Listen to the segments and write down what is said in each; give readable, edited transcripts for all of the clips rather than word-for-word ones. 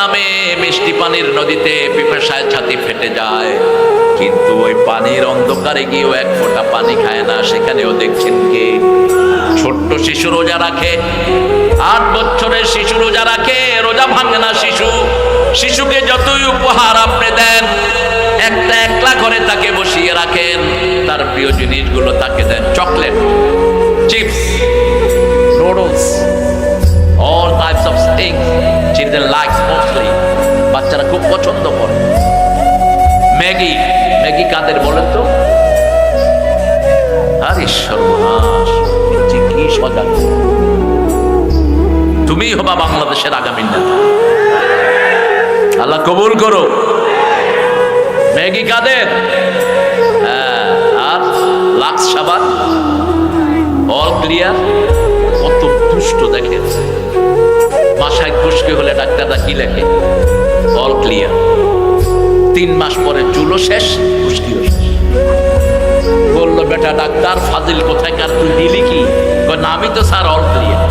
নামে মিষ্টি পানির নদীতে পিপাসায় ছাতি ফেটে যায়, কিন্তু ওই পানির অন্ধকারে গিয়েও এক ফোঁটা পানি খায় না। সেখানেও দেখছেন কে? ছোট্ট শিশু রোজা রাখে, 8 বছরের শিশু রোজা রাখে, রোজা ভাঙে না শিশুকে যতই উপহার আপনি দেন, একটা একলা ঘরে তাকে বসিয়ে রাখেন, তার প্রিয় জিনিসগুলো তাকে দেন, chocolate, chips, noodles, all types of things children likes mostly, বাচ্চারা খুব পছন্দ করে। ম্যাগি কাদের বলেন তো? আরে সর্বনাশ, কি সজাগ! তুমি হবা বাংলাদেশের আগামী নেতা, আল্লাহ কবুল করো। ম্যাগি কাদের? হ্যাঁ, আর লাক্স সাবান, অল ক্লিয়ার। কত দুষ্ট দেখেন! মাসায় খুশকি হলে ডাক্তাররা কি লেখে? All clear. 3 মাস পরে চুলও শেষ, খুশকিও শেষ। বললো, বেটা ডাক্তার ফাজিল কোথাকার, তুই দিলি কি? না, আমি তো স্যার অল ক্লিয়ার,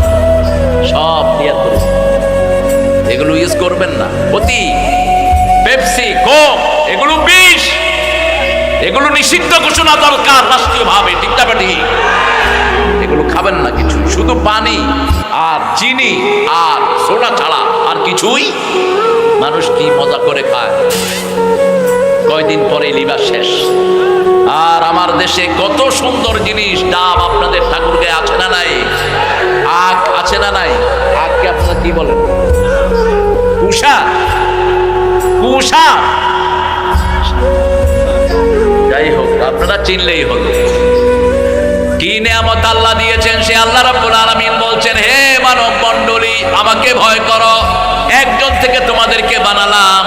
সব ক্লিয়ার করে। এগুলো ইউজ করবেন না। অতি পেপসি, কোক, এগুলো বিষ, এগুলো নিষিদ্ধ ঘোষণা দরকার রাষ্ট্রীয়ভাবে, ঠিক না বেটি? এগুলো খাবেন না কিছু, শুধু পানি আর চিনি আর সোডা ছাড়া আর কিছুই। মানুষ কি মজা করে খায়, কয়দিন পরে লিভার শেষ। আর আমার দেশে কত সুন্দর জিনিস, ডাব আপনাদের ঠাকুরকে আছে না নাই? আখ আছে না নাই? আখকে আপনারা কি বলেন? কুশা, কুশা। যাই হোক, আপনারা চিনলেই হলো। কি নিয়ামত আল্লাহ দিয়েছেন, সে আল্লাহ রাব্বুল আলামিন বলছেন, হে মানব মণ্ডলী, আমাকে ভয় করো। একজন থেকে তোমাদেরকে বানালাম,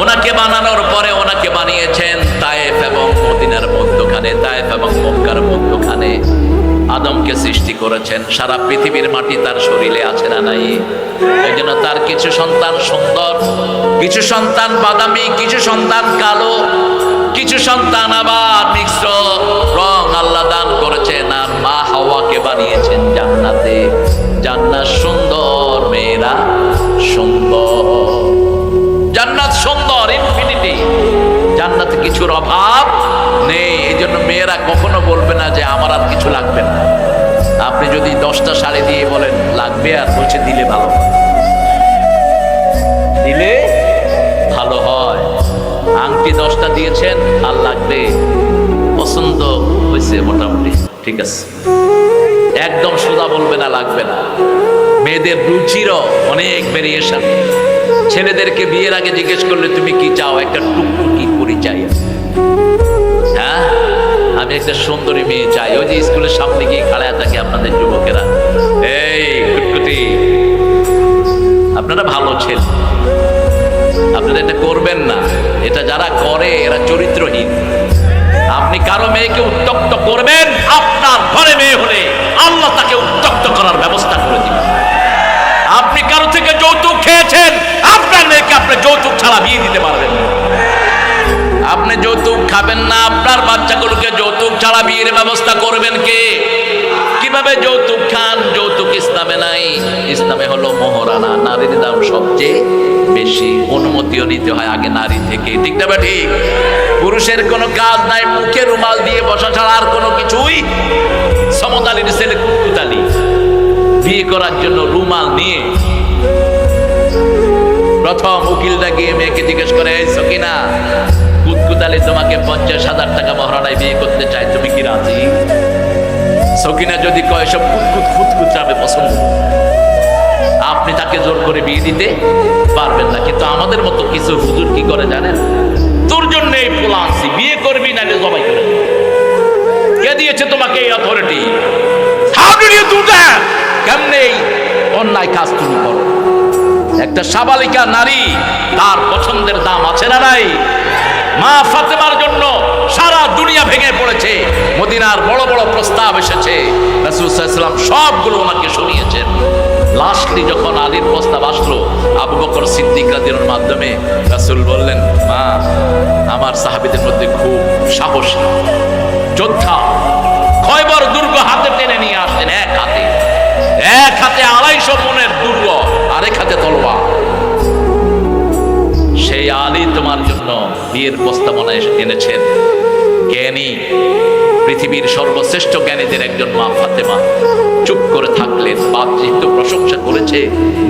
ওনাকে বানানোর পরে ওনাকে বানিয়েছেন তায়েফ এবং মদিনার মধ্যখানে, তায়েফ এবং মক্কার মধ্যখানে আদমকে সৃষ্টি করেছেন। সারা পৃথিবীর মাটি তার শরীরে আছে না নাই? এই জন্য তার কিছু সন্তান সুন্দর, কিছু সন্তান বাদামি, কিছু সন্তান কালো, কিছু সন্তান আবার মিশ্র রং আল্লাহ দান করেছেন। আর মা হাওয়াকে বানিয়েছেন জান্নাতে। জান্নাত সুন্দর, মেয়েরা সুন্দর, জান্নাত সুন্দর, ইনফিনিটি। জান্নাতে কিছুর অভাব নেই। এই জন্য মেয়েরা কখনো বলবে না যে আমার আর কিছু লাগবে না। আপনি যদি 10টা শাড়ি দিয়ে বলেন লাগবে, আর বলছে দিলে ভালো হয়, দিলে ভালো হয়। আংটি 10টা দিয়েছেন, আর লাগবে, পছন্দ হয়েছে মোটামুটি, ঠিক আছে। একদম সোজা বলবে না লাগবে না। মেয়েদের রুচিরও অনেক ভেরিয়েশন। ছেলেদেরকে বিয়ের আগে জিজ্ঞেস করলে তুমি কি চাও, একটা টুকটুকি করি চাই, হ্যাঁ, আমি একটা সুন্দরী মেয়ে চাই। ওই যে স্কুলের সামনে গিয়ে খাড়ায় থাকে আপনাদের যুবকেরা, এই কুটকুটি, আপনারা ভালো ছেলে, আপনারা এটা করবেন না। এটা যারা করে এরা চরিত্রহীন। আপনি কারো মেয়েকে উত্ত্যক্ত করবেন, আপনার ঘরে মেয়ে হলে আল্লাহ তাকে উত্ত্যক্ত করার ব্যবস্থা করে দিবেন। আপনি কারো থেকে যৌতুক খেয়েছেন, আপনার মেয়েকে আপনি যৌতুক ছাড়া বিয়ে দিতে পারবেন না। আপনি যৌতুক খাবেন না, আপনার বাচ্চাগুলোকে যৌতুক ছাড়া বিয়ের ব্যবস্থা করবেন কে? কিভাবে যৌতুক খান? যৌতুক ইসলামে নাই। ইসলামে হলো মোহরানা, নারীর দাম সবচেয়ে বেশি। অনুমতিও নিতে হয় আগে নারী থেকে, ঠিক না? ঠিক। পুরুষের কোনো কাজ নাই, মুখে রুমাল দিয়ে বসা ছাড়া আর কোনো কিছুই। সমদালির ছেলে কুতকুতালি, বিয়ে করার জন্য রুমাল নিয়ে প্রথম উকিলটা গিয়ে মেয়েকে জিজ্ঞেস করে, এই সকিনা, কুতকুতালি তোমাকে 50,000 টাকা মহারণায় বিয়ে করতে চাই, তুমি কি রাজি? সকিনা যদি কয় সব কুতকুত খুতকুত আমি পছন্দ, আপনি তাকে জোর করে বিয়ে দিতে পারবেন না। কিন্তু আমাদের মতো কিছু হুজুর কি করে জানেন? তোর জন্য এই পোলা আনছি, বিয়ে করবি না জবাই করে। কে দিয়েছে তোমাকে এই authority? How did you do that? কেমনে অন্যায় কাজ তুমি করো? একটা সাবালিকা নারী, তার পছন্দের দাম আছে না নাই? মা ফাতেমার জন্য সারা দুনিয়া ভেঙে পড়েছে। মদিনার বড় বড় প্রস্তাব এসেছে, রাসূল সাল্লাল্লাহু আলাইহি ওয়াসাল্লাম সবগুলো ওনাকে শুনিয়েছেন। লাস্টলি যখন আলীর প্রস্তাব আসলো আবু বকর সিদ্দিক রাদিয়াল্লাহু মাধ্যমে, রাসূল বললেন, মা, আমার সাহাবীদের মধ্যে খুব সাহসী যোদ্ধা, খয়বর দুর্গ হাতে টেনে নিয়ে আসতেন, এক হাতে 250 মনের দুর্গ, আরেক হাতে তলোয়ার। বিয়ের প্রস্তাবনা এনেছেন জ্ঞানী, পৃথিবীর সর্বশ্রেষ্ঠ জ্ঞানীদের একজন মা ফাতেমা চুপ করে থাকলেন। বাপ যেহেতু প্রশংসা করেছে,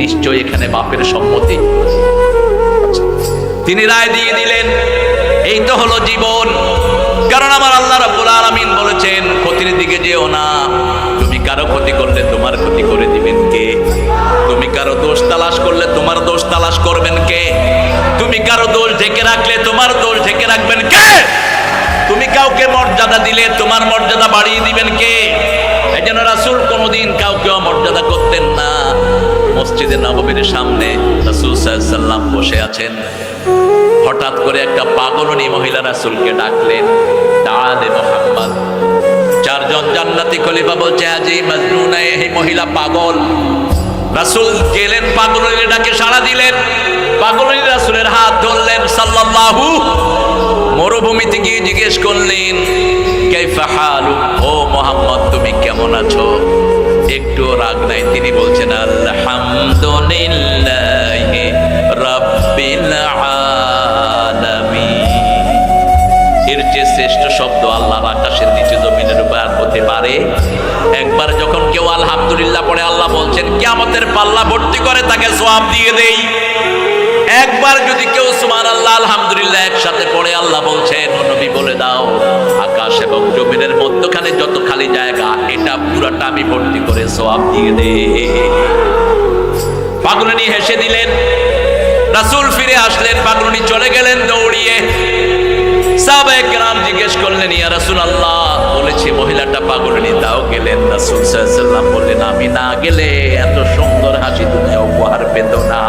নিশ্চয়ই এখানে বাপের সম্মতি। তিনি রায় দিয়ে দিলেন, এই তো হলো জীবন। কারণ আমার আল্লাহ রাব্বুল আলামিন বলেছেন, ক্ষতির দিকে যেও না। তুমি কারো ক্ষতি করলে তোমার ক্ষতি করে দিবেন কে? তুমি কারো দোষ তালাশ করলে তোমার দোষ তালাশ করবেন কে? তুমি কারো দোষ ঢেকে রাখলে তোমার দোষ ঢেকে রাখবেন কে? তুমি কাউকে মর্যাদা দিলে তোমার মর্যাদা বাড়িয়ে দিবেন কে? এই জন্য রাসূল কোনোদিন কাউকে অমর্যাদা করতেন না। মসজিদে নববীর সামনে রাসূল সাল্লাল্লাহু আলাইহি ওয়াসাল্লাম বসে আছেন। হঠাৎ করে একটা পাগলনী মহিলা রাসূলকে ডাকলেন, তাআলে মুহাম্মদ। চারজন জান্নাতি খলিফা বলছে, আজি মাজনুনা, এই মহিলা পাগল। রাসূল গেলেন, পাগলনী ডাকে সাড়া দিলেন। পাগলনী রাসূলের হাত ধরলেন সাল্লাল্লাহু। মরুভূমিতে গিয়ে জিজ্ঞেস করলেন, কাইফা হালু, ও মুহাম্মদ তুমি কেমন আছো? একটু রাগ নাই। তিনি বলছেন, আলহামদুলিল্লাহি রাব্বিল আলামিন। এর চেয়ে শ্রেষ্ঠ শব্দ আল্লাহর আকাশের নিচে জমিনের উপর আর হতে পারে? একবার যখন কেউ আলহামদুলিল্লাহ পড়ে, আল্লাহ বলছেন কিয়ামতের পাল্লা ভর্তি করে তাকে সওয়াব দিয়ে দেই। একবার যদি কেউ সুবহানাল্লাহ আলহামদুলিল্লাহ একসাথে পড়ে, আল্লাহ বলছেন, ও নবী বলে দাও, আকাশ এবং জমিনের মধ্যখানে যত খালি জায়গা, এটা পুরাটা আমি ভর্তি করে সওয়াব দিয়ে দেই। পাগলনী হেসে দিলেন। রাসূল ফিরে আসলেন, পাগলনী চলে গেলেন দৌড়িয়ে। সাহাবায়ে কেরাম জিজ্ঞেস করলেন, ইয়া রাসূলুল্লাহ, বলেছি মহিলাটা পাগলনী, তাও গেলেন। রাসূল সাল্লাল্লাহু আলাইহি ওয়াসাল্লাম বললেন, আমি না গেলে এত সুন্দর হাসি তুমি উপহার পেত না।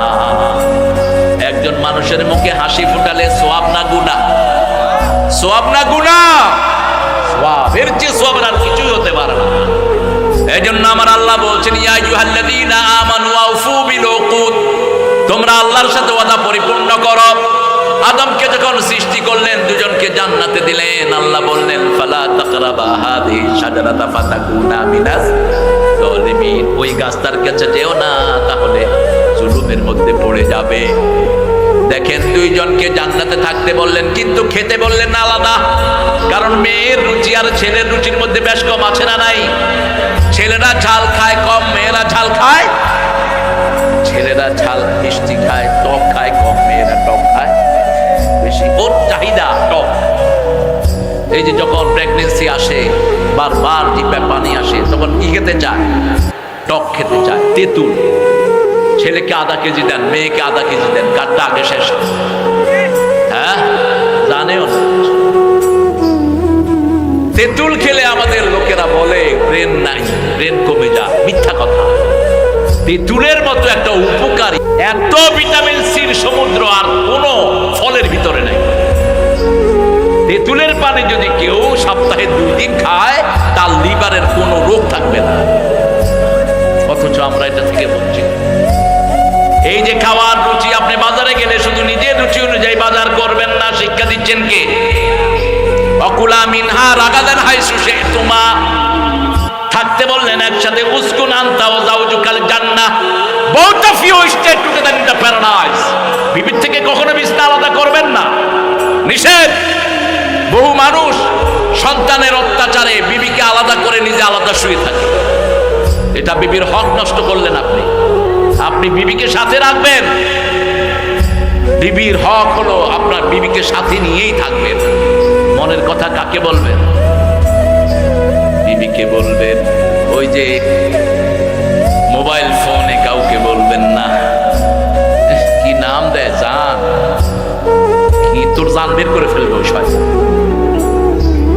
একজন মানুষের মুখে হাসি ফুটালে সওয়াব না গুনাহ? সওয়াব না গুনাহ? সওয়াব। এর চেয়ে সওয়াব আর কিছুই হতে পারে না। এজন্য আমার আল্লাহ বলছেন, ইয়া আইয়ুহাল্লাযীনা আমানু আউফু বিল উকুদ, তোমরা আল্লাহর সাথে ওয়াদা পরিপূর্ণ করো। আদমকে যখন সৃষ্টি করলেন, দুজনকে জান্নাতে দিলেন, আল্লাহ বললেন, ফালা তাকরাবা হাযিহি শাজারাতা ফাতাকুনা মিনাজ যালিমিন, ওই গাছটার কাছে যেও না, তাহলে জুলুমের মধ্যে পড়ে যাবে। দেখেন, দুইজনকে জান্নাতে থাকতে বললেন, কিন্তু খেতে বললেন না আলাদা। কারণ মেয়ের রুচি আর ছেলের রুচির মধ্যে বেশ কম আছে না নাই? ছেলেরা ঝাল খায় কম, মেয়েরা ঝাল খায়। ছেলেরা ঝাল মিষ্টি খায়, টক খায় কম, মেয়েরা টক খায় বেশি। ওর চাহিদা টক। এই যে যখন প্রেগনেন্সি আসে, বারবার জিভে পানি আসে, তখন কি খেতে চায়? টক খেতে চায়, তেঁতুল। ছেলেকে আধা কেজি দেন, মেয়েকে আধা কেজি দেন, কারটা আগে শেষ? হ্যাঁ, জানেও না। তেঁতুল খেলে আমাদের লোকেরা বলে ব্রেন নাই, ব্রেন কমে যায়। মিথ্যা কথা। তেঁতুলের মতো একটা উপকারী, এত ভিটামিন সির সমুদ্র আর কোনো ফলের ভিতরে নাই। তেঁতুলের পানি যদি কেউ সপ্তাহে 2 দিন খায়, তার লিভারের কোনো রোগ থাকবে না। অথচ আমরা এটা থেকে বলছি। এই যে খাওয়ার রুচি, আপনি বাজারে গেলে শুধু নিজের রুচি অনুযায়ী বাজার করবেন না, শিক্ষা দিচ্ছেন কে? অকুলা মিনহা রাগাদান হাইসু শি'তুমা, থাকতে বললেন একসাথে। উসকুন আনতা ওয়া যাওজুকাল জান্নাহ, both of you stay together in the paradise। বিবির থেকে কখনো বিছনা আলাদা করবেন না, নিষেধ। বহু মানুষ সন্তানের অত্যাচারে বিবিকে আলাদা করে নিজে আলাদা শুয়ে থাকে। এটা বিবির হক নষ্ট করলেন আপনি। আপনি বিবিকে সাথে রাখবেন। বিবির হক হলো আপনার বিবিকে সাথে নিয়েই থাকবেন। মনের কথা কাকে বলবেন? বিবিকে বলবেন। ওই যে মোবাইল ফোনে কাউকে বলবেন না। কি নাম দেয়, জান, কি তোর জান বের করে ফেলবে ওই শয়তান।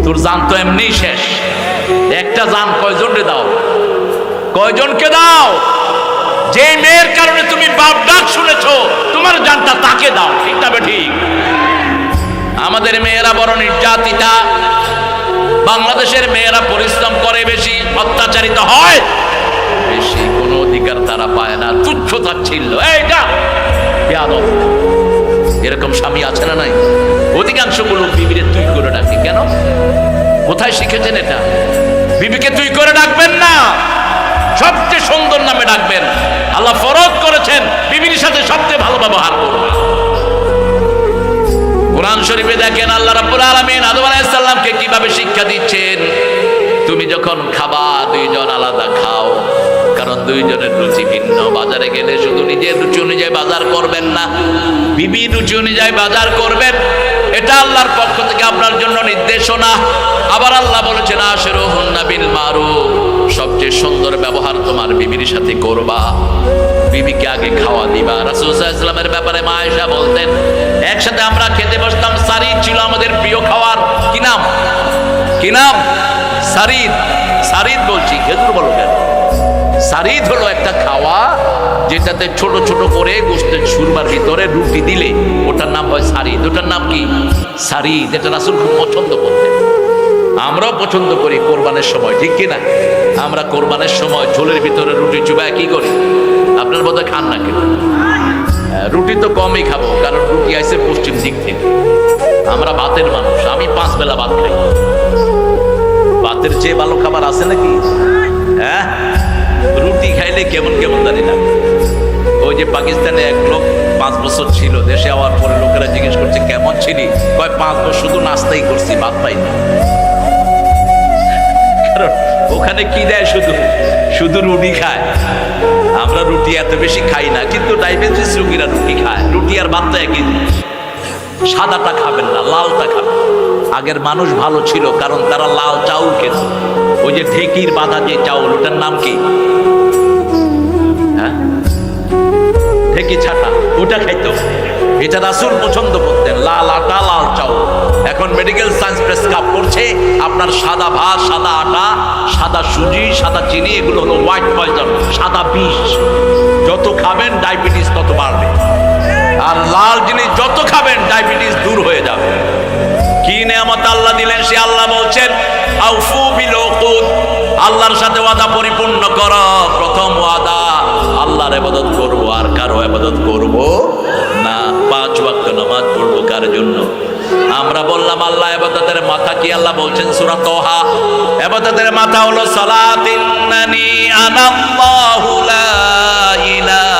তোর জান তো এমনি শেষ। একটা জান কয়জনকে দাও? কয়জনকে দাও? যে মেয়ের কারণে তুমি বাপ ডাক শুনেছো, তোমার জানটা তাকে দাও। ঠিক না ঠিক? আমাদের মেয়েরা বড় নির্যাতিতা। বাংলাদেশের মেয়েরা পরিশ্রম করে বেশি, অত্যাচারিত হয় বেশি, কোনো অধিকার তারা পায় না, তুচ্ছ তাচ্ছিল্য। এইটা বেয়াদব। এরকম স্বামী আছে না নাই? অধিকাংশ গুলো বিবিরে তুই করে ডাকে। কেন? কোথায় শিখেছেন এটা? বিবিকে তুই করে ডাকবেন না, সবচেয়ে সুন্দর নামে ডাকবেন। আল্লাহ ফরজ করেছেন বিবির সাথে সবচেয়ে ভালো ব্যবহার করবেন। কোরআন শরীফে দেখেন আল্লাহ রাব্বুল আলামিন আদম আলাইহিস সালামকে কিভাবে শিক্ষা দিচ্ছেন। তুমি যখন খাবা দুইজন আলাদা খাও, কারণ দুইজনের রুচি ভিন্ন। বাজারে গেলে শুধু নিজের রুচি অনুযায়ী বাজার করবেন না, বিবি রুচি অনুযায়ী বাজার করবেন। এটা আল্লাহর পক্ষ থেকে আপনার জন্য নির্দেশনা। আবার আল্লাহ বলেছেন আশিরুহুন্না বিল মারুফ, সবচেয়ে সুন্দর ব্যবহার তোমার বিবির সাথে করবা, বিবিকে আগে খাওয়া দিবা। রাসূল সাল্লাল্লাহু আলাইহি ওয়াসাল্লামের ব্যাপারে মা আয়েশা বলতেন, একসাথে আমরা খেতে বসতাম, সারিদ ছিল আমাদের প্রিয় খাবার। কি নাম? কি নাম? সারিদ। সারিদ বলছি, খেজুর বলো কেন? সারিদ হলো একটা খাওয়া যেটাতে ছোট ছোট করে গোশতের সুরমার ভিতরে রুটি দিলে ওটার নাম হয় সারিদ। ওটার নাম কি? সারিদ। এটা রাসূল খুব পছন্দ করতেন, আমরাও পছন্দ করি কোরবানের সময়, ঠিক কিনা? আমরা কোরবানের সময় ঝোলের ভিতরে রুটি চুবায় কি করি? আপনার বোধহয় খান না কেন? রুটি তো কমই খাবো, কারণ রুটি আইসে পশ্চিম দিক থেকে। আমরা ভাতের মানুষ, আমি 5 বেলা ভাত খাই। ভাতের চেয়ে ভালো খাবার আছে নাকি? হ্যাঁ, রুটি খাইলে কেমন কেমন জানি না। ওই যে পাকিস্তানে এক লোক 5 বছর ছিল, দেশে আওয়ার পরে লোকেরা জিজ্ঞেস করছে কেমন ছিলি? কয় 5 বছর শুধু নাস্তাই করছি, ভাত পাই না। কারণ ওখানে কি দেয়? শুধু শুধু রুটি খায়। আমরা রুটি এত বেশি খাই না, কিন্তু ডায়াবেটিস রোগীরা রুটি খায়। রুটি আর ভাত তো একই জিনিস। সাদাটা খাবেন না, লালটা খাবেন। আগের মানুষ ভালো ছিল, কারণ তারা লাল চাউল খেত। ওই যে ঢেকির বাঁধা যে চাউল, ওটার নাম কি? হ্যাঁ, ঢেকি ছাটা, ওটা খাইতো। এটা রাসূল পছন্দ করতেন, লাল আটা লাল চাউল। এখন মেডিকেল সায়েন্স প্রেসক্রাইব করছে আপনার সাদা ভাত, সাদা আটা, সাদা সুজি, সাদা চিনি, এগুলো হলো হোয়াইট পয়জন, সাদা বিষ। যত খাবেন ডায়াবেটিস তত বাড়বে, আর লাল জিনিস যত খাবেন ডায়াবেটিস দূর হয়ে যাবে। কি নেয়ামত আল্লাহ দিলেন, সে আল্লাহ বলছেন আউফু বিল উকুদ, আল্লাহর সাথে ওয়াদা পরিপূর্ণ করো। প্রথম ওয়াদা, আল্লাহর ইবাদত করব, আর কারো ইবাদত করব না। 5 ওয়াক্ত নামাজ পড়বো কার জন্য? আমরা বললাম আল্লাহ ইবাদতের মাথা কি? আল্লাহ বলছেন সূরা তাহা, ইবাদতের মাথা হলো সালাত, ইন্নানি আনাল্লাহু লা ইলাহা